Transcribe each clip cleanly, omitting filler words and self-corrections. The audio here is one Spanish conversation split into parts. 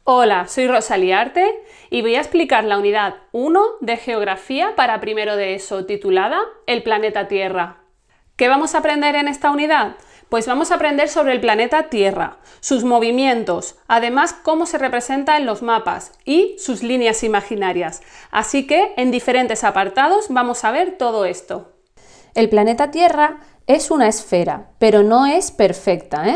Hola, soy Rosalía Arte y voy a explicar la unidad 1 de Geografía para primero de ESO titulada El planeta Tierra. ¿Qué vamos a aprender en esta unidad? Pues vamos a aprender sobre el planeta Tierra, sus movimientos, además cómo se representa en los mapas y sus líneas imaginarias. Así que en diferentes apartados vamos a ver todo esto. El planeta Tierra es una esfera, pero no es perfecta,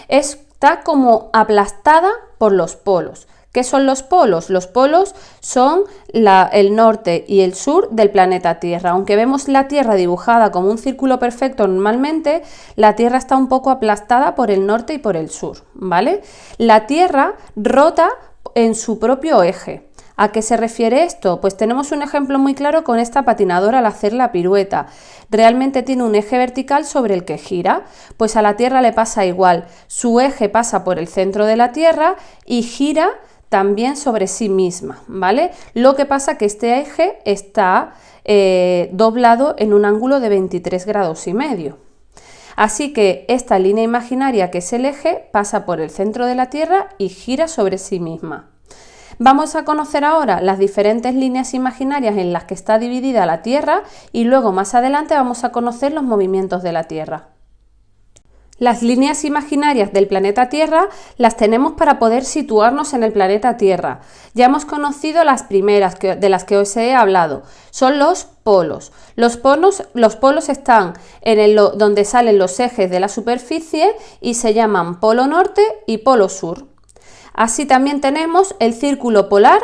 Está como aplastada por los polos. ¿Qué son los polos? Los polos son el norte y el sur del planeta Tierra. Aunque vemos la Tierra dibujada como un círculo perfecto normalmente, la Tierra está un poco aplastada por el norte y por el sur, ¿vale? La Tierra rota en su propio eje. ¿A qué se refiere esto? Pues tenemos un ejemplo muy claro con esta patinadora al hacer la pirueta. Realmente tiene un eje vertical sobre el que gira, pues a la Tierra le pasa igual. Su eje pasa por el centro de la Tierra y gira también sobre sí misma, ¿vale? Lo que pasa que este eje está doblado en un ángulo de 23,5 grados. Así que esta línea imaginaria, que es el eje, pasa por el centro de la Tierra y gira sobre sí misma. Vamos a conocer ahora las diferentes líneas imaginarias en las que está dividida la Tierra y luego más adelante vamos a conocer los movimientos de la Tierra. Las líneas imaginarias del planeta Tierra las tenemos para poder situarnos en el planeta Tierra. Ya hemos conocido las primeras de las que os he hablado. Son los polos. Los polos están donde salen los ejes de la superficie y se llaman polo norte y polo sur. Así también tenemos el círculo polar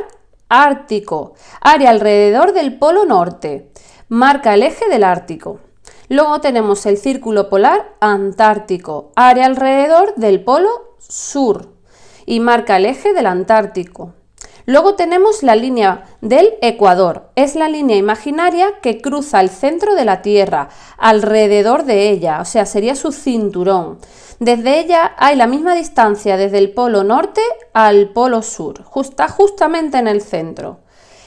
ártico, área alrededor del polo norte, marca el eje del Ártico. Luego tenemos el círculo polar antártico, área alrededor del polo sur y marca el eje del Antártico. Luego tenemos la línea del Ecuador, es la línea imaginaria que cruza el centro de la Tierra, alrededor de ella, o sea, sería su cinturón. Desde ella hay la misma distancia desde el polo norte al polo sur, justamente en el centro.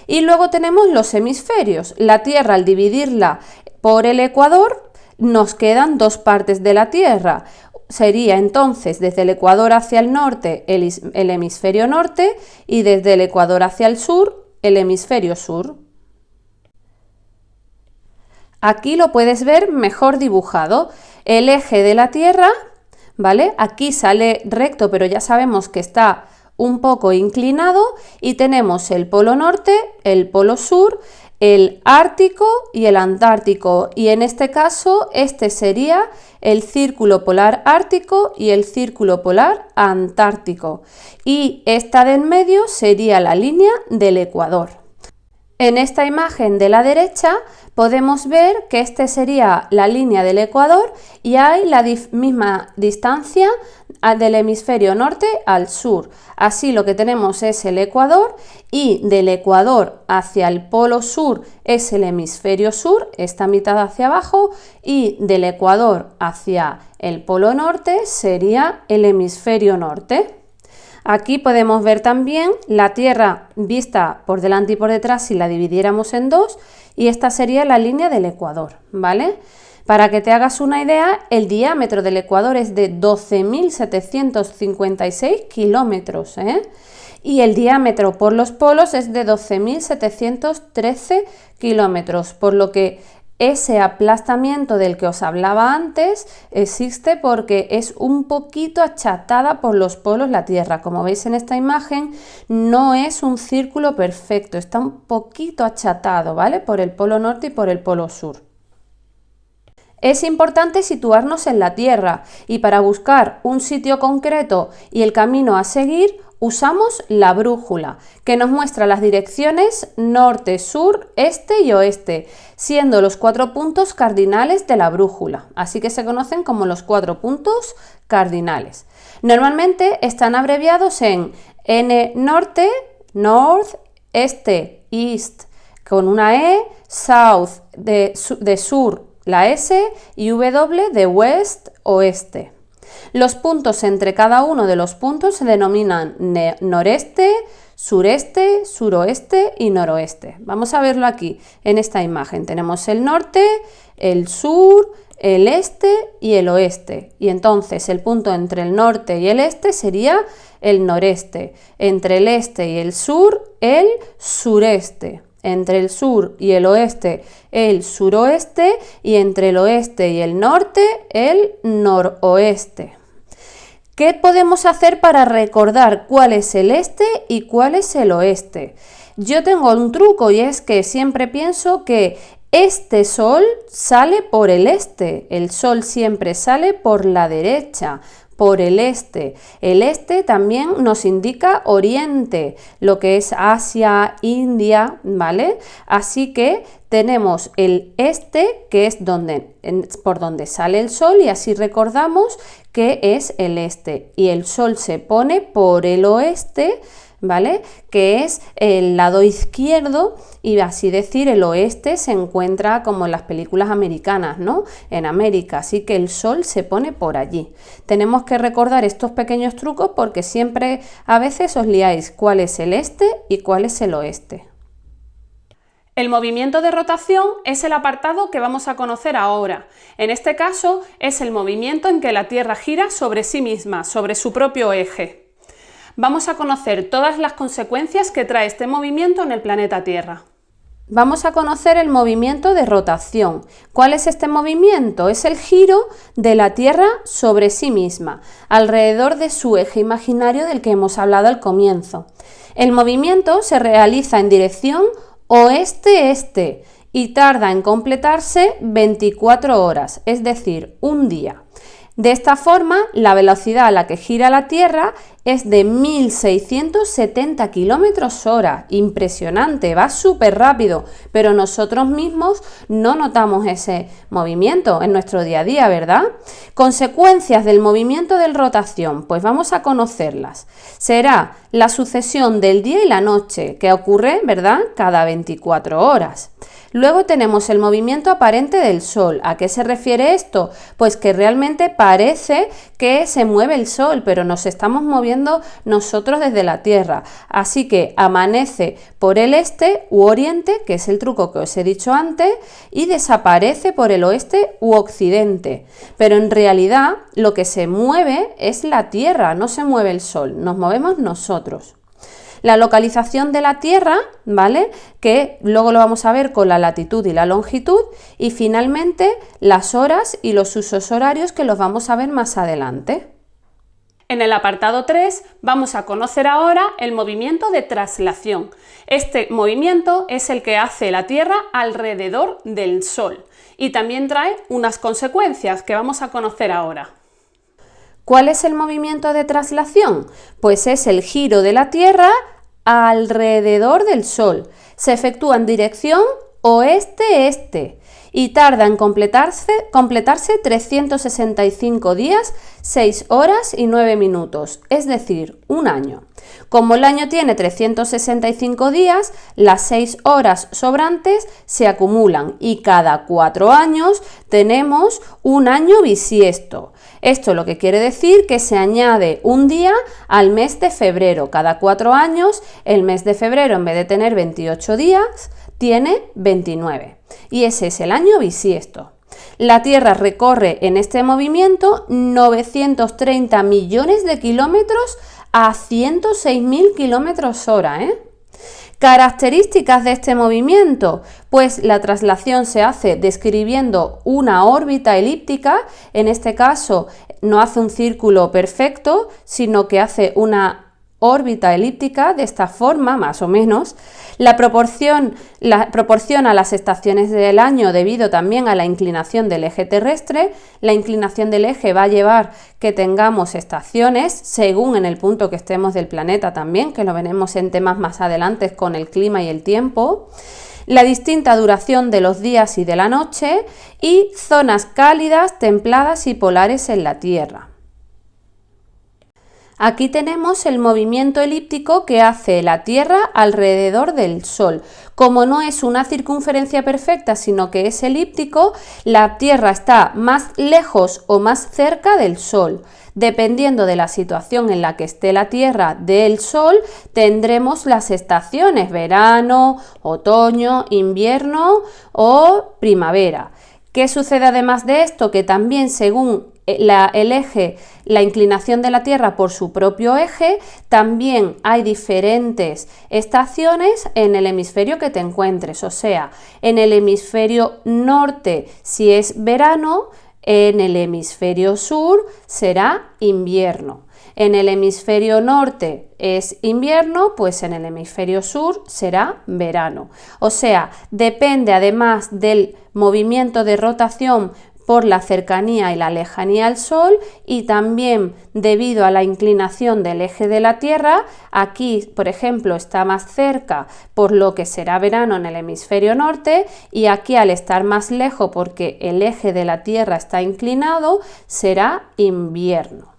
Y luego tenemos los hemisferios. La Tierra, al dividirla por el Ecuador, nos quedan dos partes de la Tierra. Sería entonces desde el Ecuador hacia el norte el hemisferio norte y desde el Ecuador hacia el sur el hemisferio sur. Aquí lo puedes ver mejor dibujado. El eje de la Tierra, ¿vale? Aquí sale recto, pero ya sabemos que está un poco inclinado y tenemos el polo norte, el polo sur, el Ártico y el Antártico, y en este caso este sería el círculo polar ártico y el círculo polar antártico, y esta de en medio sería la línea del Ecuador. En esta imagen de la derecha podemos ver que este sería la línea del Ecuador y hay la misma distancia del hemisferio norte al sur. Así lo que tenemos es el Ecuador y del Ecuador hacia el polo sur es el hemisferio sur, esta mitad hacia abajo, y del Ecuador hacia el polo norte sería el hemisferio norte. Aquí podemos ver también la Tierra vista por delante y por detrás si la dividiéramos en dos, y esta sería la línea del Ecuador, ¿vale? Para que te hagas una idea, el diámetro del Ecuador es de 12.756 kilómetros, y el diámetro por los polos es de 12.713 kilómetros, por lo que ese aplastamiento del que os hablaba antes existe porque es un poquito achatada por los polos la Tierra. Como veis en esta imagen, no es un círculo perfecto, está un poquito achatado, ¿vale? Por el polo norte y por el polo sur. Es importante situarnos en la Tierra y para buscar un sitio concreto y el camino a seguir usamos la brújula, que nos muestra las direcciones norte, sur, este y oeste, siendo los 4 puntos cardinales de la brújula, así que se conocen como los 4 puntos cardinales. Normalmente están abreviados en N norte, north, este, east, con una E, south, de sur, la S, y W de west, oeste. Los puntos entre cada uno de los puntos se denominan noreste, sureste, suroeste y noroeste. Vamos a verlo aquí en esta imagen. Tenemos el norte, el sur, el este y el oeste. Y entonces el punto entre el norte y el este sería el noreste. Entre el este y el sur, el sureste. Entre el sur y el oeste, el suroeste. Y entre el oeste y el norte, el noroeste. ¿Qué podemos hacer para recordar cuál es el este y cuál es el oeste? Yo tengo un truco y es que siempre pienso que este sol sale por el este, el sol siempre sale por la derecha, por el este. El este también nos indica oriente, lo que es Asia, India, ¿vale? Así que tenemos el este, que es por donde sale el sol, y así recordamos que es el este. Y el sol se pone por el oeste, ¿vale? Que es el lado izquierdo, y así decir, el oeste se encuentra como en las películas americanas, ¿no? En América, así que el sol se pone por allí. Tenemos que recordar estos pequeños trucos porque siempre a veces os liáis cuál es el este y cuál es el oeste. El movimiento de rotación es el apartado que vamos a conocer ahora. En este caso es el movimiento en que la Tierra gira sobre sí misma, sobre su propio eje. Vamos a conocer todas las consecuencias que trae este movimiento en el planeta Tierra. Vamos a conocer el movimiento de rotación. ¿Cuál es este movimiento? Es el giro de la Tierra sobre sí misma, alrededor de su eje imaginario del que hemos hablado al comienzo. El movimiento se realiza en dirección oeste-este y tarda en completarse 24 horas, es decir, un día. De esta forma, la velocidad a la que gira la Tierra es de 1670 km/h. Impresionante, va súper rápido, pero nosotros mismos no notamos ese movimiento en nuestro día a día, ¿verdad? Consecuencias del movimiento de rotación, pues vamos a conocerlas. Será la sucesión del día y la noche, que ocurre, ¿verdad?, cada 24 horas. Luego tenemos el movimiento aparente del Sol. ¿A qué se refiere esto? Pues que realmente parece que se mueve el Sol, pero nos estamos moviendo nosotros desde la Tierra. Así que amanece por el este u oriente, que es el truco que os he dicho antes, y desaparece por el oeste u occidente. Pero en realidad lo que se mueve es la Tierra, no se mueve el Sol, nos movemos nosotros. La localización de la Tierra, ¿vale?, que luego lo vamos a ver con la latitud y la longitud, y finalmente las horas y los usos horarios, que los vamos a ver más adelante. En el apartado 3 vamos a conocer ahora el movimiento de traslación. Este movimiento es el que hace la Tierra alrededor del Sol y también trae unas consecuencias que vamos a conocer ahora. ¿Cuál es el movimiento de traslación? Pues es el giro de la Tierra alrededor del Sol. Se efectúa en dirección oeste-este y tarda en completarse 365 días, 6 horas y 9 minutos, es decir, un año. Como el año tiene 365 días, las 6 horas sobrantes se acumulan y cada 4 años tenemos un año bisiesto. Esto lo que quiere decir que se añade un día al mes de febrero. Cada 4 años, el mes de febrero, en vez de tener 28 días, tiene 29. Y ese es el año bisiesto. La Tierra recorre en este movimiento 930 millones de kilómetros a 106.000 km/h. Características de este movimiento, pues la traslación se hace describiendo una órbita elíptica. En este caso no hace un círculo perfecto, sino que hace una órbita elíptica de esta forma, más o menos. Proporciona las estaciones del año debido también a la inclinación del eje terrestre. La inclinación del eje va a llevar que tengamos estaciones según en el punto que estemos del planeta también, que lo veremos en temas más adelante con el clima y el tiempo. La distinta duración de los días y de la noche y zonas cálidas, templadas y polares en la Tierra. Aquí tenemos el movimiento elíptico que hace la Tierra alrededor del Sol. Como no es una circunferencia perfecta, sino que es elíptico, la Tierra está más lejos o más cerca del Sol. Dependiendo de la situación en la que esté la Tierra del Sol, tendremos las estaciones: verano, otoño, invierno o primavera. ¿Qué sucede además de esto? Que también según el eje, la inclinación de la Tierra por su propio eje, también hay diferentes estaciones en el hemisferio que te encuentres. O sea, en el hemisferio norte, si es verano, en el hemisferio sur será invierno. En el hemisferio norte es invierno, pues en el hemisferio sur será verano. O sea, depende además del movimiento de rotación por la cercanía y la lejanía al Sol y también debido a la inclinación del eje de la Tierra. Aquí, por ejemplo, está más cerca, por lo que será verano en el hemisferio norte, y aquí, al estar más lejos porque el eje de la Tierra está inclinado, será invierno.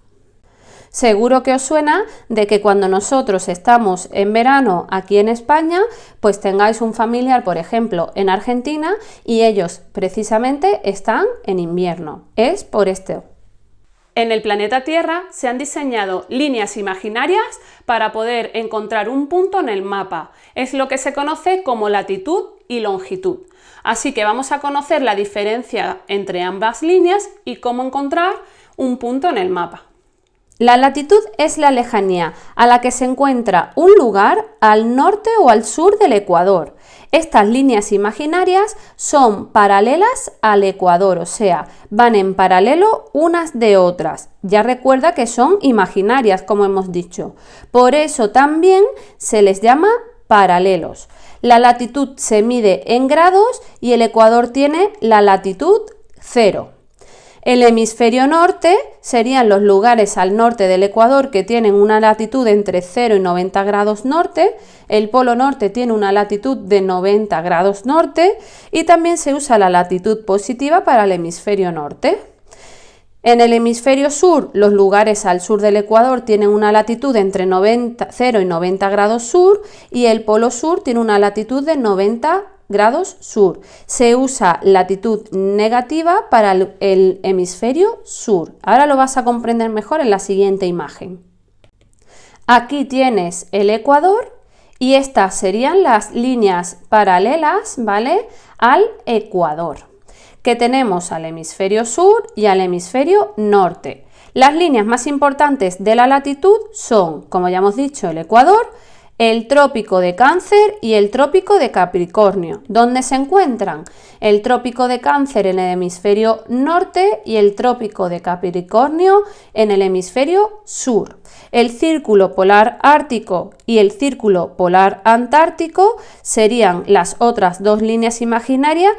Seguro que os suena de que cuando nosotros estamos en verano aquí en España, pues tengáis un familiar, por ejemplo, en Argentina, y ellos precisamente están en invierno. Es por esto. En el planeta Tierra se han diseñado líneas imaginarias para poder encontrar un punto en el mapa. Es lo que se conoce como latitud y longitud. Así que vamos a conocer la diferencia entre ambas líneas y cómo encontrar un punto en el mapa. La latitud es la lejanía a la que se encuentra un lugar al norte o al sur del ecuador. Estas líneas imaginarias son paralelas al ecuador, o sea, van en paralelo unas de otras. Ya recuerda que son imaginarias, como hemos dicho. Por eso también se les llama paralelos. La latitud se mide en grados y el ecuador tiene la latitud 0. El hemisferio norte serían los lugares al norte del ecuador que tienen una latitud entre 0 y 90 grados norte. El polo norte tiene una latitud de 90 grados norte y también se usa la latitud positiva para el hemisferio norte. En el hemisferio sur, los lugares al sur del ecuador tienen una latitud entre 0 y 90 grados sur y el polo sur tiene una latitud de 90 grados sur. Se usa latitud negativa para el hemisferio sur. Ahora lo vas a comprender mejor en la siguiente imagen. Aquí tienes el ecuador y estas serían las líneas paralelas, ¿vale?, al ecuador, que tenemos al hemisferio sur y al hemisferio norte. Las líneas más importantes de la latitud son, como ya hemos dicho, el ecuador, el trópico de Cáncer y el trópico de Capricornio. ¿Dónde se encuentran? El trópico de Cáncer en el hemisferio norte y el trópico de Capricornio en el hemisferio sur. El círculo polar ártico y el círculo polar antártico serían las otras dos líneas imaginarias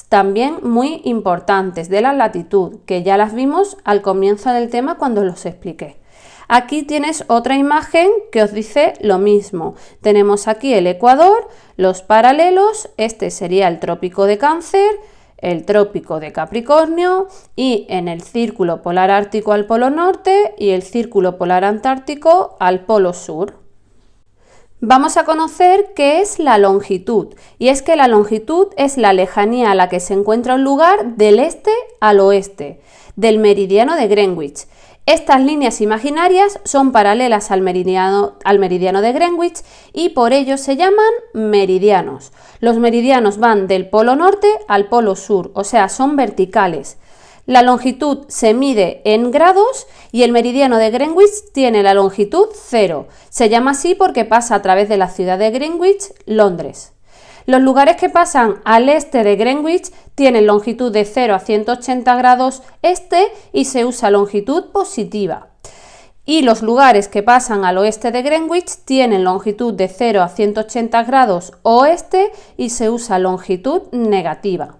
también muy importantes de la latitud, que ya las vimos al comienzo del tema cuando los expliqué. Aquí tienes otra imagen que os dice lo mismo. Tenemos aquí el ecuador, los paralelos, este sería el trópico de Cáncer, el trópico de Capricornio y en el círculo polar ártico al polo norte y el círculo polar antártico al polo sur. Vamos a conocer qué es la longitud, y es que la longitud es la lejanía a la que se encuentra un lugar del este al oeste, del meridiano de Greenwich. Estas líneas imaginarias son paralelas al meridiano de Greenwich y por ello se llaman meridianos. Los meridianos van del polo norte al polo sur, o sea, son verticales. La longitud se mide en grados y el meridiano de Greenwich tiene la longitud 0. Se llama así porque pasa a través de la ciudad de Greenwich, Londres. Los lugares que pasan al este de Greenwich tienen longitud de 0 a 180 grados este y se usa longitud positiva. Y los lugares que pasan al oeste de Greenwich tienen longitud de 0 a 180 grados oeste y se usa longitud negativa.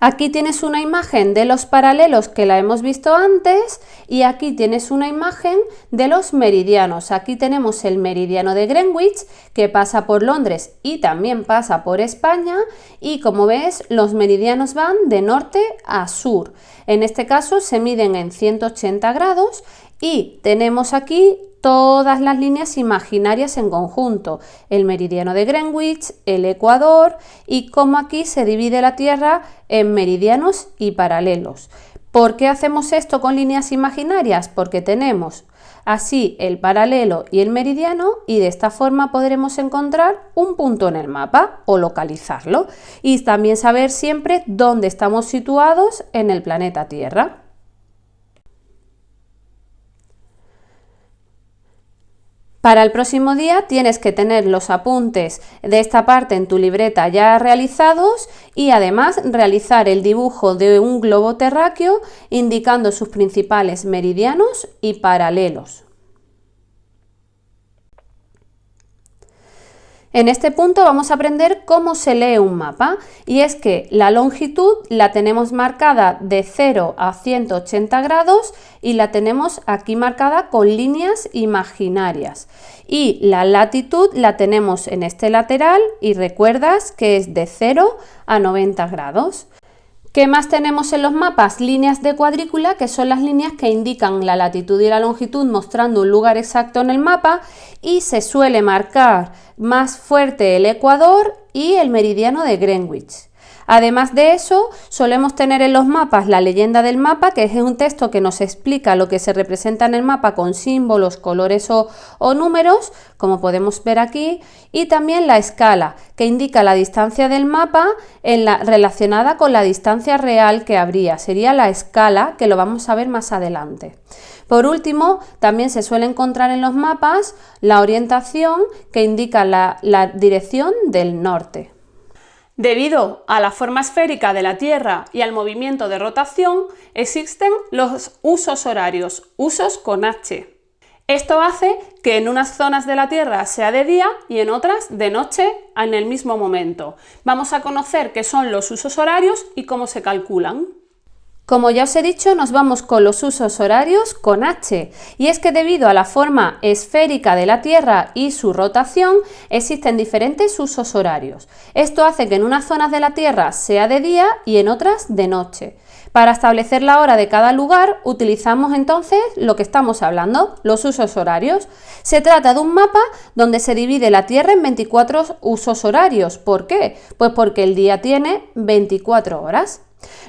Aquí tienes una imagen de los paralelos que la hemos visto antes y aquí tienes una imagen de los meridianos. Aquí tenemos el meridiano de Greenwich que pasa por Londres y también pasa por España y como ves los meridianos van de norte a sur. En este caso se miden en 180 grados y tenemos aquí todas las líneas imaginarias en conjunto, el meridiano de Greenwich, el ecuador y cómo aquí se divide la Tierra en meridianos y paralelos. ¿Por qué hacemos esto con líneas imaginarias? Porque tenemos así el paralelo y el meridiano, y de esta forma podremos encontrar un punto en el mapa o localizarlo y también saber siempre dónde estamos situados en el planeta Tierra. Para el próximo día tienes que tener los apuntes de esta parte en tu libreta ya realizados y además realizar el dibujo de un globo terráqueo indicando sus principales meridianos y paralelos. En este punto vamos a aprender cómo se lee un mapa, y es que la longitud la tenemos marcada de 0 a 180 grados y la tenemos aquí marcada con líneas imaginarias, y la latitud la tenemos en este lateral y recuerdas que es de 0 a 90 grados. ¿Qué más tenemos en los mapas? Líneas de cuadrícula, que son las líneas que indican la latitud y la longitud mostrando un lugar exacto en el mapa, y se suele marcar más fuerte el ecuador y el meridiano de Greenwich. Además de eso, solemos tener en los mapas la leyenda del mapa, que es un texto que nos explica lo que se representa en el mapa con símbolos, colores o números, como podemos ver aquí, y también la escala, que indica la distancia del mapa relacionada con la distancia real que habría. Sería la escala, que lo vamos a ver más adelante. Por último, también se suele encontrar en los mapas la orientación, que indica la dirección del norte. Debido a la forma esférica de la Tierra y al movimiento de rotación, existen los usos horarios, usos con H. Esto hace que en unas zonas de la Tierra sea de día y en otras de noche en el mismo momento. Vamos a conocer qué son los usos horarios y cómo se calculan. Como ya os he dicho, nos vamos con los usos horarios con H, y es que debido a la forma esférica de la Tierra y su rotación, existen diferentes usos horarios. Esto hace que en unas zonas de la Tierra sea de día y en otras de noche. Para establecer la hora de cada lugar, utilizamos entonces lo que estamos hablando, los usos horarios. Se trata de un mapa donde se divide la Tierra en 24 usos horarios. ¿Por qué? Pues porque el día tiene 24 horas.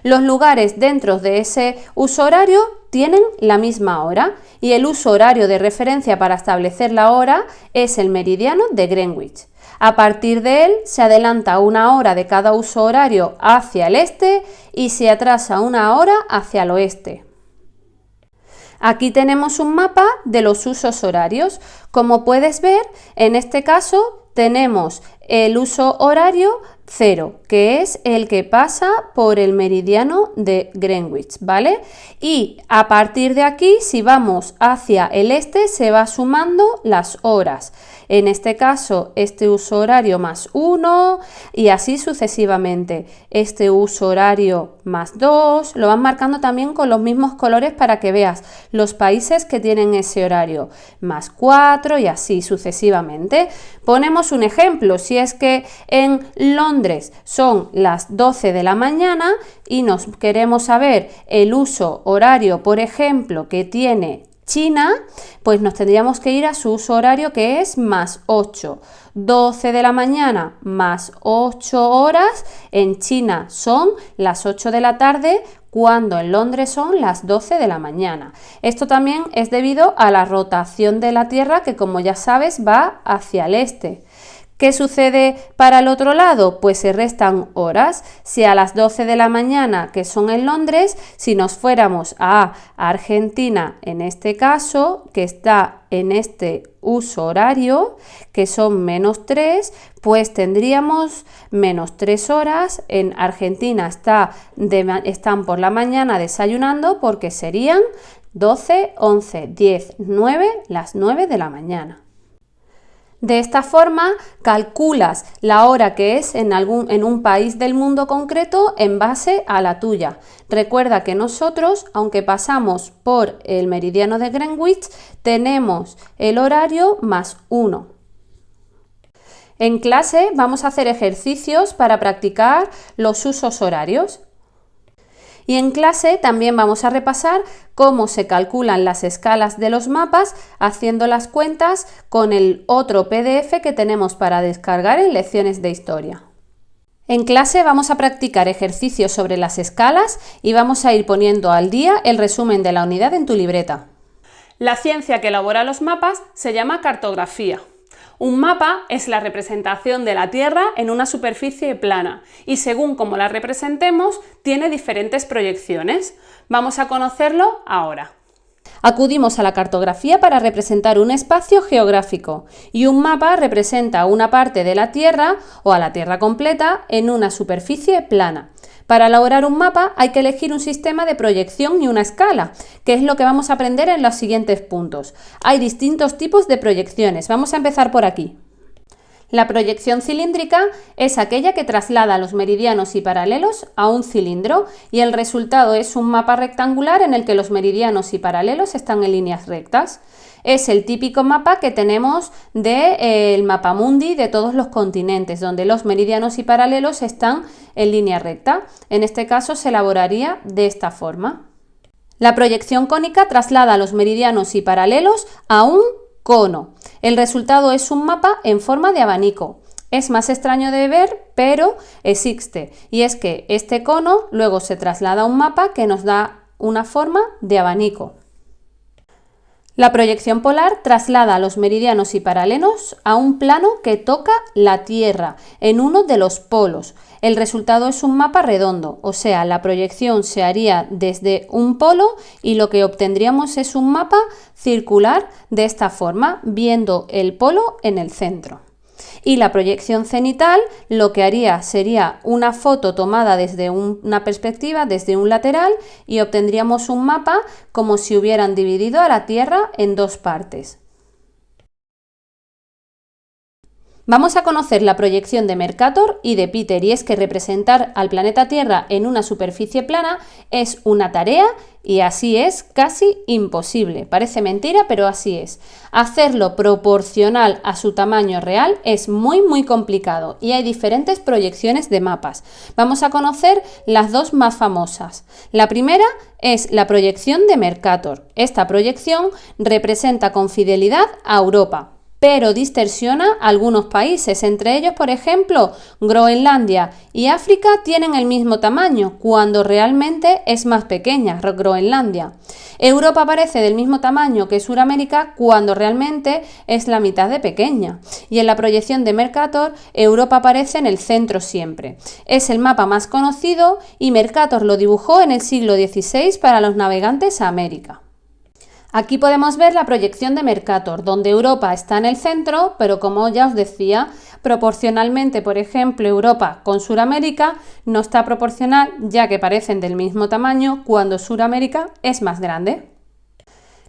Los lugares dentro de ese uso horario tienen la misma hora, y el uso horario de referencia para establecer la hora es el meridiano de Greenwich. A partir de él se adelanta una hora de cada uso horario hacia el este y se atrasa una hora hacia el oeste. Aquí tenemos un mapa de los usos horarios. Como puedes ver, en este caso tenemos el uso horario 0, que es el que pasa por el meridiano de Greenwich, ¿vale? Y a partir de aquí, si vamos hacia el este, se va sumando las horas. En este caso, este uso horario más 1 y así sucesivamente. Este uso horario más 2, lo van marcando también con los mismos colores para que veas los países que tienen ese horario, más 4 y así sucesivamente. Ponemos un ejemplo, si es que en Londres son las 12 de la mañana y nos queremos saber el uso horario, por ejemplo, que tiene China, pues nos tendríamos que ir a su uso horario, que es más 8. 12 de la mañana más 8 horas, en China son las 8 de la tarde, cuando en Londres son las 12 de la mañana. Esto también es debido a la rotación de la Tierra, que como ya sabes va hacia el este. ¿Qué sucede para el otro lado? Pues se restan horas. Si a las 12 de la mañana, que son en Londres, si nos fuéramos a Argentina, en este caso, que está en este uso horario, que son menos 3, pues tendríamos menos 3 horas. En Argentina están por la mañana desayunando, porque serían 12, 11, 10, 9, las 9 de la mañana. De esta forma calculas la hora que es en un país del mundo concreto en base a la tuya. Recuerda que nosotros, aunque pasamos por el meridiano de Greenwich, tenemos el horario más 1. En clase vamos a hacer ejercicios para practicar los usos horarios. Y en clase también vamos a repasar cómo se calculan las escalas de los mapas haciendo las cuentas con el otro PDF que tenemos para descargar en lecciones de historia. En clase vamos a practicar ejercicios sobre las escalas y vamos a ir poniendo al día el resumen de la unidad en tu libreta. La ciencia que elabora los mapas se llama cartografía. Un mapa es la representación de la Tierra en una superficie plana y según cómo la representemos tiene diferentes proyecciones. Vamos a conocerlo ahora. Acudimos a la cartografía para representar un espacio geográfico y un mapa representa una parte de la Tierra o a la Tierra completa en una superficie plana. Para elaborar un mapa hay que elegir un sistema de proyección y una escala, que es lo que vamos a aprender en los siguientes puntos. Hay distintos tipos de proyecciones. Vamos a empezar por aquí. La proyección cilíndrica es aquella que traslada los meridianos y paralelos a un cilindro y el resultado es un mapa rectangular en el que los meridianos y paralelos están en líneas rectas. Es el típico mapa que tenemos del mapamundi de todos los continentes, donde los meridianos y paralelos están en línea recta. En este caso se elaboraría de esta forma. La proyección cónica traslada los meridianos y paralelos a un cono. El resultado es un mapa en forma de abanico. Es más extraño de ver, pero existe. Y es que este cono luego se traslada a un mapa que nos da una forma de abanico. La proyección polar traslada los meridianos y paralelos a un plano que toca la Tierra, en uno de los polos. El resultado es un mapa redondo, o sea, la proyección se haría desde un polo y lo que obtendríamos es un mapa circular de esta forma, viendo el polo en el centro. Y la proyección cenital lo que haría sería una foto tomada desde una perspectiva, desde un lateral, y obtendríamos un mapa como si hubieran dividido a la Tierra en dos partes. Vamos a conocer la proyección de Mercator y de Peter, y es que representar al planeta Tierra en una superficie plana es una tarea y así es casi imposible. Parece mentira, pero así es. Hacerlo proporcional a su tamaño real es muy complicado y hay diferentes proyecciones de mapas. Vamos a conocer las dos más famosas. La primera es la proyección de Mercator. Esta proyección representa con fidelidad a Europa, pero distorsiona algunos países, entre ellos, por ejemplo, Groenlandia y África tienen el mismo tamaño, cuando realmente es más pequeña Groenlandia. Europa parece del mismo tamaño que Sudamérica, cuando realmente es la mitad de pequeña. Y en la proyección de Mercator, Europa aparece en el centro siempre. Es el mapa más conocido y Mercator lo dibujó en el siglo XVI para los navegantes a América. Aquí podemos ver la proyección de Mercator, donde Europa está en el centro, pero como ya os decía, proporcionalmente, por ejemplo, Europa con Sudamérica no está proporcional, ya que parecen del mismo tamaño cuando Sudamérica es más grande.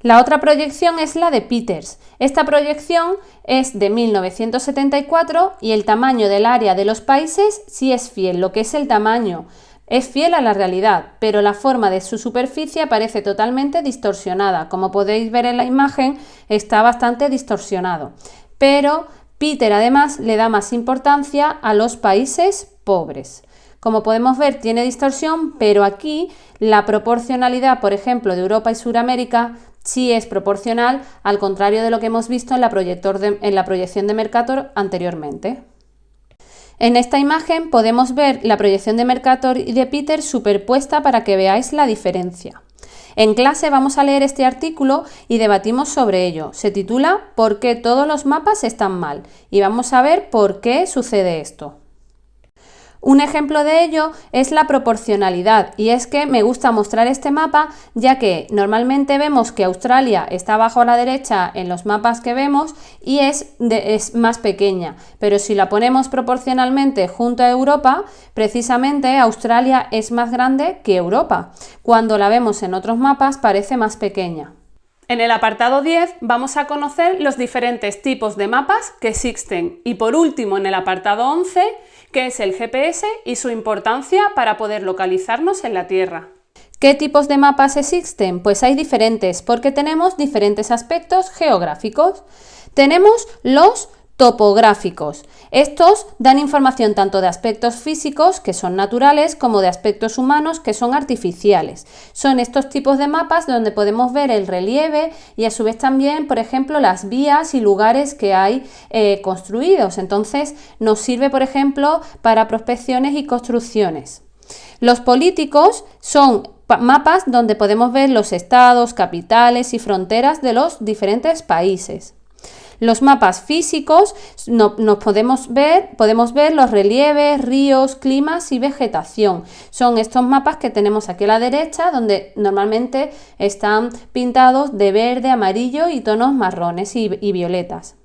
La otra proyección es la de Peters. Esta proyección es de 1974 y el tamaño del área de los países sí es fiel, lo que es el tamaño. Es fiel a la realidad, pero la forma de su superficie aparece totalmente distorsionada. Como podéis ver en la imagen, está bastante distorsionado. Pero Peter además le da más importancia a los países pobres. Como podemos ver, tiene distorsión, pero aquí la proporcionalidad, por ejemplo, de Europa y Sudamérica sí es proporcional, al contrario de lo que hemos visto en la proyección de Mercator anteriormente. En esta imagen podemos ver la proyección de Mercator y de Peter superpuesta para que veáis la diferencia. En clase vamos a leer este artículo y debatimos sobre ello. Se titula ¿Por qué todos los mapas están mal? Y vamos a ver por qué sucede esto. Un ejemplo de ello es la proporcionalidad, y es que me gusta mostrar este mapa ya que normalmente vemos que Australia está abajo a la derecha en los mapas que vemos y es más pequeña, pero si la ponemos proporcionalmente junto a Europa, precisamente Australia es más grande que Europa. Cuando la vemos en otros mapas parece más pequeña. En el apartado 10 vamos a conocer los diferentes tipos de mapas que existen y por último en el apartado 11 qué es el GPS y su importancia para poder localizarnos en la Tierra. ¿Qué tipos de mapas existen? Pues hay diferentes porque tenemos diferentes aspectos geográficos. Tenemos los topográficos. Estos dan información tanto de aspectos físicos, que son naturales, como de aspectos humanos, que son artificiales. Son estos tipos de mapas donde podemos ver el relieve y a su vez también, por ejemplo, las vías y lugares que hay construidos. Entonces, nos sirve, por ejemplo, para prospecciones y construcciones. Los políticos son mapas donde podemos ver los estados, capitales y fronteras de los diferentes países. Los mapas físicos podemos ver los relieves, ríos, climas y vegetación. Son estos mapas que tenemos aquí a la derecha, donde normalmente están pintados de verde, amarillo y tonos marrones y violetas.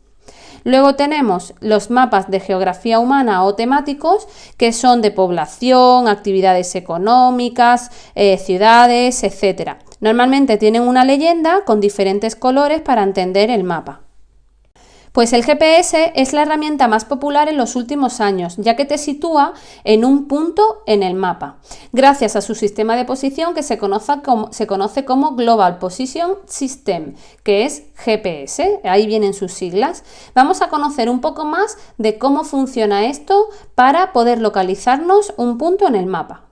Luego tenemos los mapas de geografía humana o temáticos, que son de población, actividades económicas, ciudades, etc. Normalmente tienen una leyenda con diferentes colores para entender el mapa. Pues el GPS es la herramienta más popular en los últimos años, ya que te sitúa en un punto en el mapa, gracias a su sistema de posición que se conoce como Global Position System, que es GPS, ahí vienen sus siglas. Vamos a conocer un poco más de cómo funciona esto para poder localizarnos un punto en el mapa.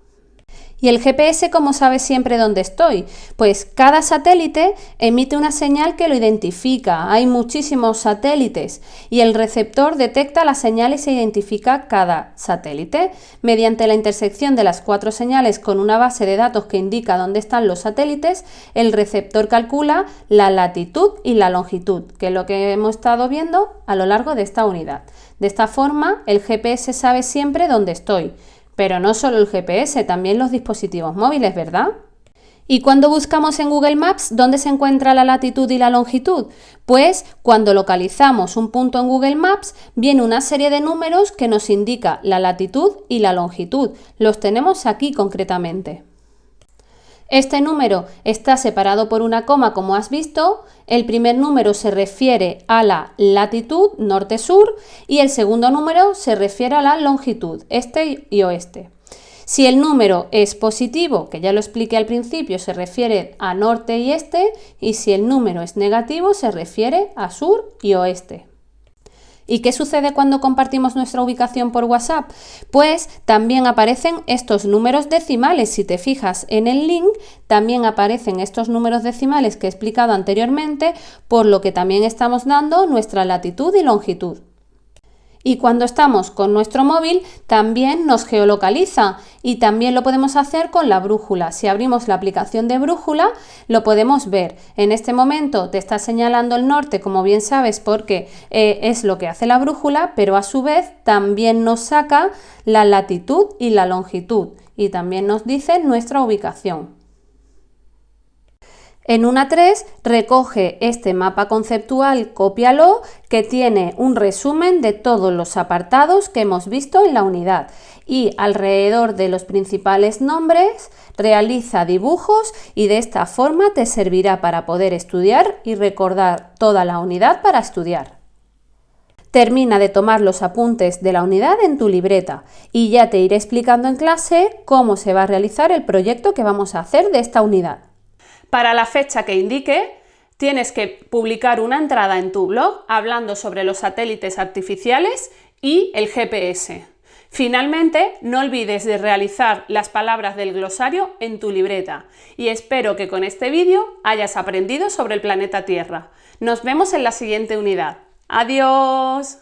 ¿Y el GPS cómo sabe siempre dónde estoy? Pues cada satélite emite una señal que lo identifica. Hay muchísimos satélites y el receptor detecta las señales e identifica cada satélite. Mediante la intersección de las 4 señales con una base de datos que indica dónde están los satélites, el receptor calcula la latitud y la longitud, que es lo que hemos estado viendo a lo largo de esta unidad. De esta forma, el GPS sabe siempre dónde estoy. Pero no solo el GPS, también los dispositivos móviles, ¿verdad? ¿Y cuando buscamos en Google Maps dónde se encuentra la latitud y la longitud? Pues cuando localizamos un punto en Google Maps, viene una serie de números que nos indica la latitud y la longitud. Los tenemos aquí concretamente. Este número está separado por una coma, como has visto. El primer número se refiere a la latitud norte-sur y el segundo número se refiere a la longitud este y oeste. Si el número es positivo, que ya lo expliqué al principio, se refiere a norte y este, y si el número es negativo se refiere a sur y oeste. ¿Y qué sucede cuando compartimos nuestra ubicación por WhatsApp? Pues también aparecen estos números decimales. Si te fijas en el link, también aparecen estos números decimales que he explicado anteriormente, por lo que también estamos dando nuestra latitud y longitud. Y cuando estamos con nuestro móvil también nos geolocaliza y también lo podemos hacer con la brújula. Si abrimos la aplicación de brújula lo podemos ver. En este momento te está señalando el norte, como bien sabes, porque es lo que hace la brújula, pero a su vez también nos saca la latitud y la longitud y también nos dice nuestra ubicación. En una 3 recoge este mapa conceptual, cópialo, que tiene un resumen de todos los apartados que hemos visto en la unidad y alrededor de los principales nombres realiza dibujos y de esta forma te servirá para poder estudiar y recordar toda la unidad para estudiar. Termina de tomar los apuntes de la unidad en tu libreta y ya te iré explicando en clase cómo se va a realizar el proyecto que vamos a hacer de esta unidad. Para la fecha que indique, tienes que publicar una entrada en tu blog hablando sobre los satélites artificiales y el GPS. Finalmente, no olvides de realizar las palabras del glosario en tu libreta y espero que con este vídeo hayas aprendido sobre el planeta Tierra. Nos vemos en la siguiente unidad. ¡Adiós!